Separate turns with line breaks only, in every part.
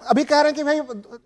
अभी कह रहे हैं कि भाई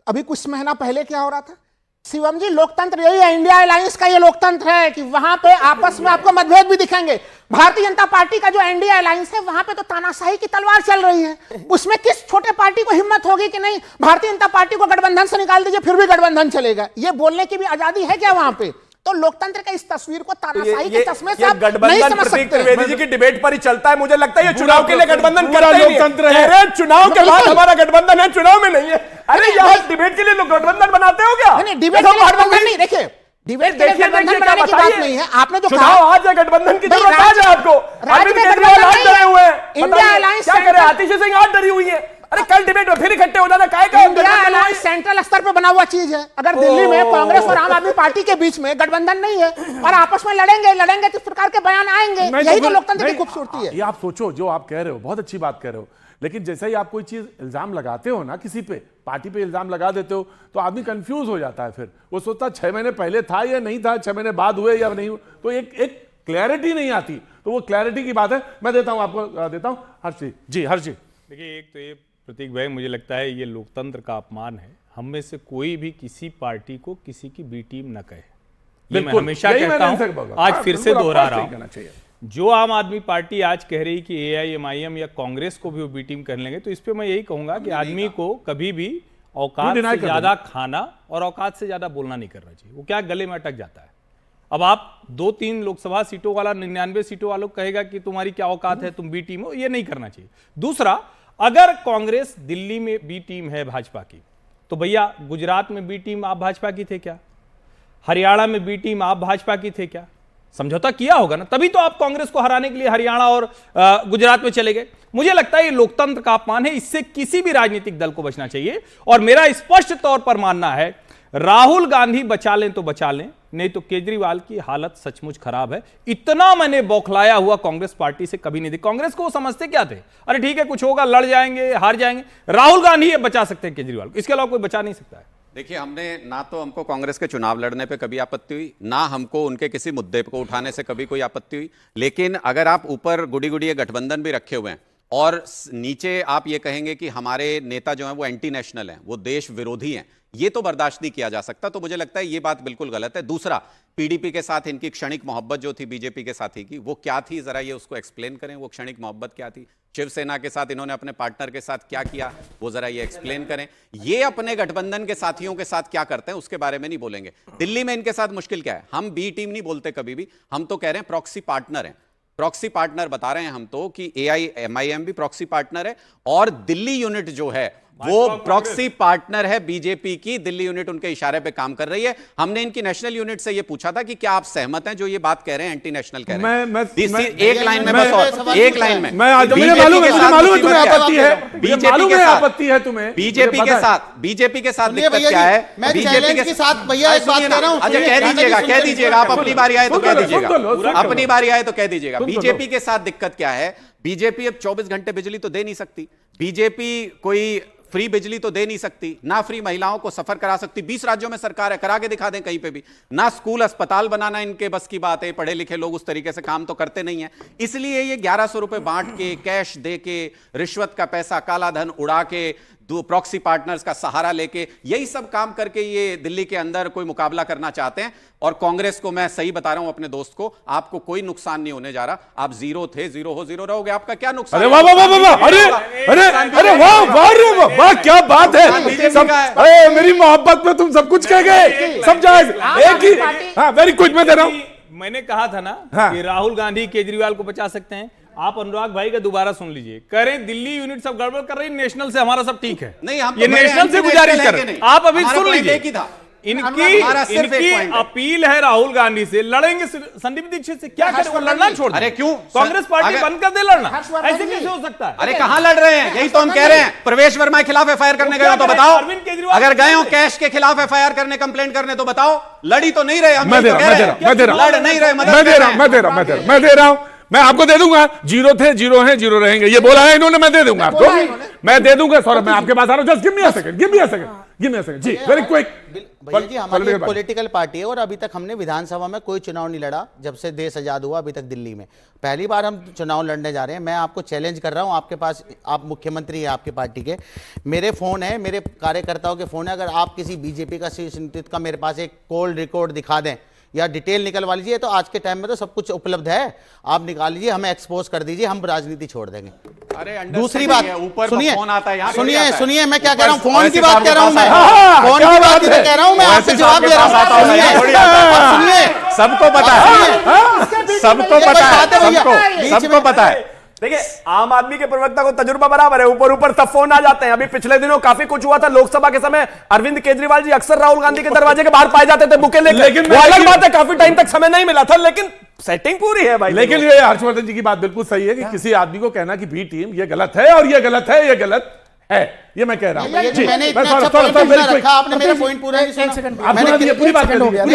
अभी कुछ महीना पहले क्या हो रहा था। शिवम जी, लोकतंत्र यही है, इंडिया अलायंस का ये लोकतंत्र है कि वहां पे आपस में आपको मतभेद भी दिखेंगे। भारतीय जनता पार्टी का जो इंडिया अलायंस है वहां पे तो तानाशाही की तलवार चल रही है। उसमें किस छोटे पार्टी को हिम्मत होगी कि नहीं भारतीय जनता पार्टी को गठबंधन से निकाल दीजिए फिर भी गठबंधन चलेगा, ये बोलने की भी आजादी है क्या वहां पे? तो लोकतंत्र का इस तस्वीर को तानाशाही के चश्मे से आप नहीं समझ सकते।
त्रिवेदी जी की डिबेट पर ही चलता है, मुझे लगता है ये चुनाव के लिए गठबंधन करता ही लोकतंत्र है। चुनाव के बाद हमारा गठबंधन है, चुनाव में नहीं है। अरे यहाँ डिबेट के लिए लोग गठबंधन बनाते हो क्या?
नहीं, डिबेट के लिए गठबंधन नहीं। देखिए, डिबेट के लिए गठबंधन बनाने की बात नहीं है। आपने जो कहा
आज है गठबंधन की जरूरत आज है आपको।
राज्य में गठबंधन
आज डरे हुए हैं,
इंडिया अलायंस
क्या करे? आतिशी सिंह आज डरी हुई है। अरे कल डिबेट में फिर इकट्ठे हो जाना, काय
इंडिया अलायंस सेंट्रल स्तर पर बना हुआ चीज है। अगर दिल्ली में कांग्रेस और आम आदमी पार्टी के बीच में गठबंधन नहीं है और आपस में लड़ेंगे किस प्रकार के बयान आएंगे, यही तो लोकतंत्र की खूबसूरती है।
ये आप सोचो, जो आप कह रहे हो बहुत अच्छी बात कह रहे हो, लेकिन जैसे ही आप कोई चीज इल्जाम लगाते हो ना, किसी पे पार्टी पे इल्जाम लगा देते हो तो आदमी कंफ्यूज हो जाता है। फिर वो सोचता 6 महीने पहले था या नहीं था, 6 महीने बाद हुए या नहीं हुए, तो एक क्लैरिटी नहीं आती। तो वो क्लैरिटी की बात है। मैं देता हूं आपको, देता हूं हर्ष जी। हर्ष जी,
देखिए, एक तो ये प्रतीक भाई, मुझे लगता है ये लोकतंत्र का अपमान है। हम में से कोई भी किसी पार्टी को किसी की बी टीम न कहे, ये मैं हमेशा कहता हूं, आज फिर से दोहरा रहा हूं। जो आम आदमी पार्टी आज कह रही कि एआईएमआईएम या कांग्रेस को भी वो बी टीम कर लेंगे, तो इस पे मैं यही कहूंगा कि आदमी को कभी भी औकात से ज्यादा खाना और औकात से ज्यादा बोलना नहीं करना चाहिए। वो क्या गले में अटक जाता है। अब आप 2-3 लोकसभा सीटों वाला 99 सीटों वालों कहेगा कि तुम्हारी क्या औकात है, तुम बी टीम हो, ये नहीं करना चाहिए। दूसरा, अगर कांग्रेस दिल्ली में बी टीम है भाजपा की, तो भैया गुजरात में बी टीम आप भाजपा की थे क्या? हरियाणा में बी टीम आप भाजपा की थे क्या? समझौता किया होगा ना, तभी तो आप कांग्रेस को हराने के लिए हरियाणा और गुजरात में चले गए। मुझे लगता है ये लोकतंत्र का अपमान है, इससे किसी भी राजनीतिक दल को बचना चाहिए। और मेरा स्पष्ट तौर पर मानना है, राहुल गांधी बचा लें तो बचा लें, नहीं तो केजरीवाल की हालत सचमुच खराब है। इतना मैंने बौखलाया हुआ कांग्रेस पार्टी से कभी नहीं देखा। कांग्रेस को वो समझते क्या थे, अरे ठीक है कुछ होगा, लड़ जाएंगे, हार जाएंगे। राहुल गांधी ये बचा सकते हैं केजरीवाल को, इसके अलावा कोई बचा नहीं सकता है।
देखिए, हमने ना तो हमको कांग्रेस के चुनाव लड़ने पे कभी आपत्ति हुई, ना हमको उनके किसी मुद्दे को उठाने से कभी कोई आपत्ति हुई। लेकिन अगर आप ऊपर गुड़ी गुड़ी गठबंधन भी रखे हुए हैं और नीचे आप ये कहेंगे कि हमारे नेता जो हैं वो एंटी नेशनल हैं, वो देश विरोधी हैं, ये तो बर्दाश्त नहीं किया जा सकता। तो मुझे लगता है ये बात बिल्कुल गलत है। दूसरा, पीडीपी के साथ इनकी क्षणिक मोहब्बत जो थी बीजेपी के साथी की, वो क्या थी, जरा ये उसको एक्सप्लेन करें। वो क्षणिक मोहब्बत क्या थी? शिवसेना के साथ इन्होंने अपने पार्टनर के साथ क्या किया, वो जरा ये एक्सप्लेन करें। ये अपने गठबंधन के साथियों के साथ क्या करते हैं उसके बारे में नहीं बोलेंगे। दिल्ली में इनके साथ मुश्किल क्या है? हम बी टीम नहीं बोलते कभी भी, हम तो कह रहे हैं प्रॉक्सी पार्टनर हैं। प्रॉक्सी पार्टनर बता रहे हैं हम तो कि एआईएमआईएम भी प्रॉक्सी पार्टनर है और दिल्ली यूनिट जो है वो प्रॉक्सी पार्टनर है बीजेपी की। दिल्ली यूनिट उनके इशारे पे काम कर रही है। हमने इनकी नेशनल यूनिट से ये पूछा था कि क्या आप सहमत हैं जो ये बात कह रहे हैं एंटी नेशनल कह रहे हैं। एक लाइन में बस, और एक लाइन में,
मालूम है आपत्ति है,
बीजेपी के
आपत्ति है तुम्हें,
बीजेपी के साथ दिक्कत क्या है? बीजेपी के साथ भैया एक बात कह रहा हूं, अच्छा कह दीजिएगा आप, अपनी बारी आए तो कह दीजिएगा, अपनी बारी आए तो कह दीजिएगा। बीजेपी के साथ दिक्कत क्या है? बीजेपी अब 24 घंटे बिजली तो दे नहीं सकती, बीजेपी कोई फ्री बिजली तो दे नहीं सकती, ना फ्री महिलाओं को सफर करा सकती। 20 राज्यों में सरकार है, करा के दिखा दें कहीं पे भी। ना स्कूल अस्पताल बनाना इनके बस की बात है, पढ़े लिखे लोग उस तरीके से काम तो करते नहीं है। इसलिए ये 1100 रुपए बांट के, कैश दे के, रिश्वत का पैसा, काला धन उड़ा के, दो प्रॉक्सी पार्टनर्स का सहारा लेके, यही सब काम करके ये दिल्ली के अंदर कोई मुकाबला करना चाहते हैं। और कांग्रेस को मैं सही बता रहा हूं अपने दोस्त को, आपको कोई नुकसान नहीं होने जा रहा। आप जीरो थे, जीरो हो, जीरो रहोगे, आपका क्या नुकसान?
अरे वाह वाह वाह वाह, अरे अरे अरे वाह वाह वाह, क्या बात है। सब मेरी मोहब्बत में तुम सब कुछ कह गए, सब जायज। एक ही, हाँ वेरी क्विक मैं दे रहा हूं।
मैंने कहा था ना कि राहुल गांधी केजरीवाल को बचा सकते हैं। आप अनुराग भाई का दोबारा सुन लीजिए, करें दिल्ली यूनिट सब गड़बड़ कर रही, नेशनल से हमारा सब ठीक है।
नहीं, हम
ये नेशनल से गुजारिश कर, आप अभी सुन लीजिए। इनकी अपील है राहुल गांधी से, लड़ेंगे संदीप दीक्षित से, क्या करें? लड़ना छोड़,
अरे क्यों
कांग्रेस पार्टी बंद कर दे लड़ना, ऐसे कैसे हो सकता है?
अरे कहां लड़ रहे हैं? यही तो हम कह रहे हैं। प्रवेश वर्मा के खिलाफ एफआईआर करने गए हो तो बताओ, अगर गए हो कैश के खिलाफ एफआईआर करने, कंप्लेंट करने तो बताओ। लड़ी तो नहीं रहे, हम
मैं दे रहा हूं, मैं आपको दे दूंगा, जीरो थे, जीरो हैं, जीरो रहेंगे, ये बोला है इन्होंने, मैं दे दूंगा आपको, मैं दे दूंगा। सौरभ मैं आपके पास आ रहा हूं, just give me a second, give me a second, give me a second. जी वेरी क्विक।
भैया जी, हमारी एक पॉलिटिकल पार्टी है और अभी तक हमने विधानसभा में कोई चुनाव नहीं लड़ा जब से देश आजाद हुआ अभी तक दिल्ली में। पहली बार हम चुनाव लड़ने जा रहे हैं। मैं आपको चैलेंज कर रहा हूं, आपके पास, आप मुख्यमंत्री हैं आपकी पार्टी के, मेरे फोन है, मेरे कार्यकर्ताओं के फोन है, अगर आप किसी बीजेपी का शीर्ष नेतृत्व का मेरे पास एक कॉल रिकॉर्ड दिखा दें या डिटेल निकलवा लीजिए, तो आज के टाइम में तो सब कुछ उपलब्ध है, आप निकाल लीजिए, हमें एक्सपोज कर दीजिए, हम राजनीति छोड़ देंगे।
अरे
दूसरी बात,
ऊपर
सुनिए
फोन आता है,
सुनिए मैं क्या कह रहा हूं, फोन की बात कह रहा हूं, मैं फोन की बात कह रहा हूं, मैं आपसे जवाब दे रहा हूं। सुनिए,
सबको पता है, सबको पता है, सबको पता है।
देखिए, आम आदमी के प्रवक्ता को तजुर्बा बराबर है, ऊपर ऊपर सब फोन आ जाते हैं। अभी पिछले दिनों काफी कुछ हुआ था लोकसभा के समय, अरविंद केजरीवाल जी अक्सर राहुल गांधी के दरवाजे के बाहर पाए जाते थे बुके लेकर। वो अलग बात है, काफी टाइम तक समय नहीं मिला था, लेकिन सेटिंग पूरी है भाई।
लेकिन ये हर्षवर्धन जी की बात बिल्कुल सही है कि किसी आदमी को कहना कि बी टीम ये गलत है और ये गलत है, ये गलत है, ये मैं कह रहा हूं।
मैंने इतना अच्छा पॉइंट रखा, आपने मेरा पॉइंट पूरा नहीं सुना।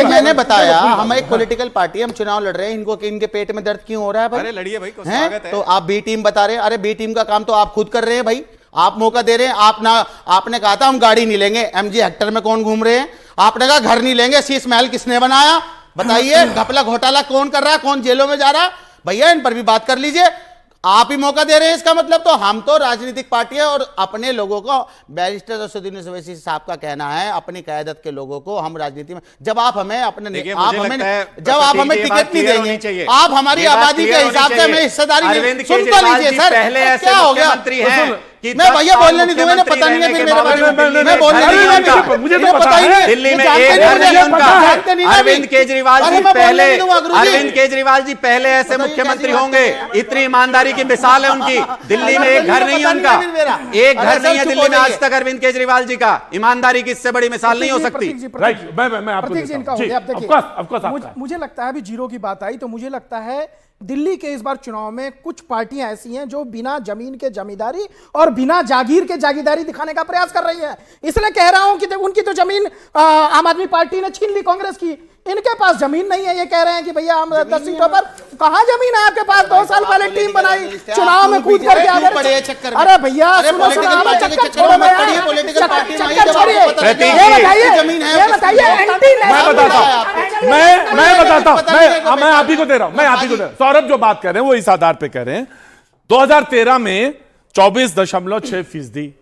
मैंने बताया हम एक पॉलिटिकल पार्टी, हम चुनाव लड़ रहे हैं, इनको इनके पेट में दर्द क्यों हो रहा है भाई?
अरे लड़िए भाई, स्वागत है।
तो आप बी टीम बता रहे हैं, अरे बी टीम का काम तो आप खुद कर रहे हैं भाई, आप मौका दे रहे हैं। आपने कहा था हम गाड़ी नहीं लेंगे, एमजी हेक्टर में कौन घूम रहे हैं? आपने कहा घर नहीं लेंगे, शीश महल किसने बनाया बताइए? घपला घोटाला कौन कर रहा है, कौन जेलों में जा रहा है? भैया इन पर भी बात कर लीजिए, आप ही मौका दे रहे हैं। इसका मतलब तो हम तो राजनीतिक पार्टी है और अपने लोगों को, बैरिस्टर असदुद्दीन ओवैसी साहब का कहना है, अपनी क़यादत के लोगों को हम राजनीति में, जब आप हमें अपने टिकट नहीं देंगे, आप हमारी आबादी के हिसाब से हमें हिस्सेदारी नहीं, सुन तो लीजिए सर, क्या हो गया? मैं भैया बोलने नहीं दूंगा, पता नहीं है फिर मेरे बारे में, मैं बोलने नहीं दूंगा, मुझे तो पता ही नहीं।
दिल्ली में एक घर नहीं उनका। अरविंद केजरीवाल जी पहले ऐसे मुख्यमंत्री होंगे, इतनी ईमानदारी की मिसाल है उनकी। दिल्ली में एक घर नहीं है उनका, एक घर नहीं है दिल्ली में आज तक अरविंद केजरीवाल जी का। ईमानदारी की इससे बड़ी मिसाल नहीं हो सकती।
राइट, मैं आपको
मुझे लगता है अभी जीरो की बात आई तो मुझे लगता है दिल्ली के इस बार चुनाव में कुछ पार्टियां ऐसी हैं जो बिना जमीन के जमींदारी और बिना जागीर के जागीरदारी दिखाने का प्रयास कर रही है। इसलिए कह रहा हूं कि उनकी तो जमीन आम आदमी पार्टी ने छीन ली कांग्रेस की, इनके पास जमीन नहीं है। ये कह रहे हैं कि भैया हम 10 सीटों पर, कहां जमीन है आपके पास? 2 साल पहले टीम बनाई, चुनाव में कूद करके आ गए। अरे भैया सुनो, चक्कर छोड़ो, ये बताइए
मैं आप ही को दे रहा हूं, सौरभ जो बात कर रहे हैं वो इस आधार पे कह रहे हैं। 2013 में 24.6%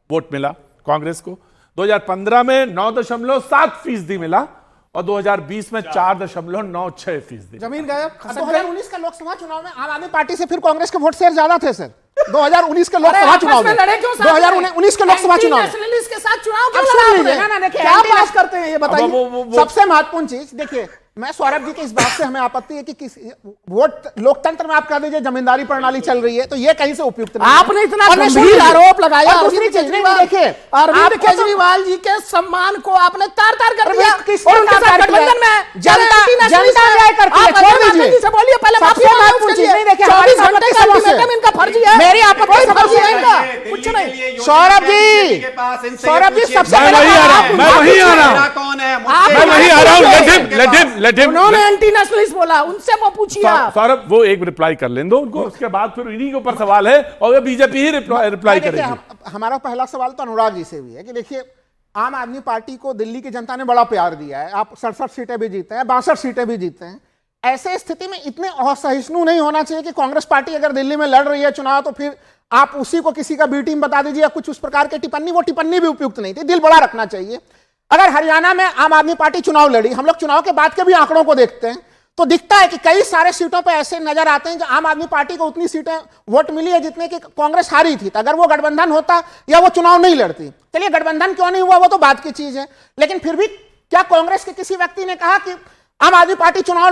वोट मिला कांग्रेस को, 2015 में 9.7% मिला और 2020 में 4.96%।
जमीन गायब।
2019 का लोकसभा चुनाव में आम आदमी पार्टी से फिर कांग्रेस के वोट शेयर ज्यादा थे सर। 2019 के लोकसभा चुनाव में, 2019 के लोकसभा चुनाव में
के साथ चुनाव क्या पास करते हैं ये बताइए।
सबसे महत्वपूर्ण चीज देखिए, मैं सौरभ जी की इस बात से हमें आपत्ति है कि किस वोट लोकतंत्र में आप कह दीजिए जमींदारी प्रणाली चल रही है तो ये कहीं से उपयुक्त नहीं।
आपने इतना गंभीर आरोप लगाया,
दूसरी चीज नहीं देखिए,
अरविंद केजरीवाल जी के सम्मान को आपने तार-तार कर दिया और उनके साथ गठबंधन में
जनता न्याय करती है। छोड़ दीजिए,
से बोलिए पहले
सबसे महत्वपूर्ण चीज नहीं देखिए,
24 घंटे का अल्टीमेटम इनका फर्जी है।
मेरी आपत्ति समझिए इनका कुछ नहीं। सौरभ जी सबसे
मैं वही आ रहा हूं,
उन्होंने एंटी नेशनलिस्ट बोला, उनसे वो पूछिए।
सौरभ वो एक रिप्लाई कर लें दो उनको, उसके बाद फिर इन्हीं के ऊपर सवाल है और ये बीजेपी ही रिप्लाई करेगी।
हमारा पहला सवाल तो अनुराग जी से भी है कि देखिए, आम आदमी पार्टी को दिल्ली की जनता ने बड़ा प्यार दिया है, आप 67 सीटें भी जीते हैं, 62 सीटें भी जीते हैं। ऐसे स्थिति में इतने असहिष्णु नहीं होना चाहिए कि कांग्रेस पार्टी अगर दिल्ली में लड़ रही है चुनाव तो फिर आप उसी को किसी का बी टीम बता दीजिए या कुछ उस प्रकार की टिप्पणी, वो टिप्पणी भी उपयुक्त नहीं थी। दिल बड़ा रखना चाहिए। अगर हरियाणा में आम आदमी पार्टी चुनाव लड़ी, हम लोग चुनाव के बाद के भी आंकड़ों को देखते हैं तो दिखता है कि कई सारे सीटों पे ऐसे नजर आते हैं कि आम आदमी पार्टी को उतनी सीटें वोट मिली है जितने की कांग्रेस हारी थी। अगर वो गठबंधन होता या वो चुनाव नहीं लड़ती, चलिए गठबंधन क्यों नहीं हुआ वो तो बात की चीज है, लेकिन फिर भी क्या कांग्रेस के किसी व्यक्ति ने कहा कि आम आदमी पार्टी चुनाव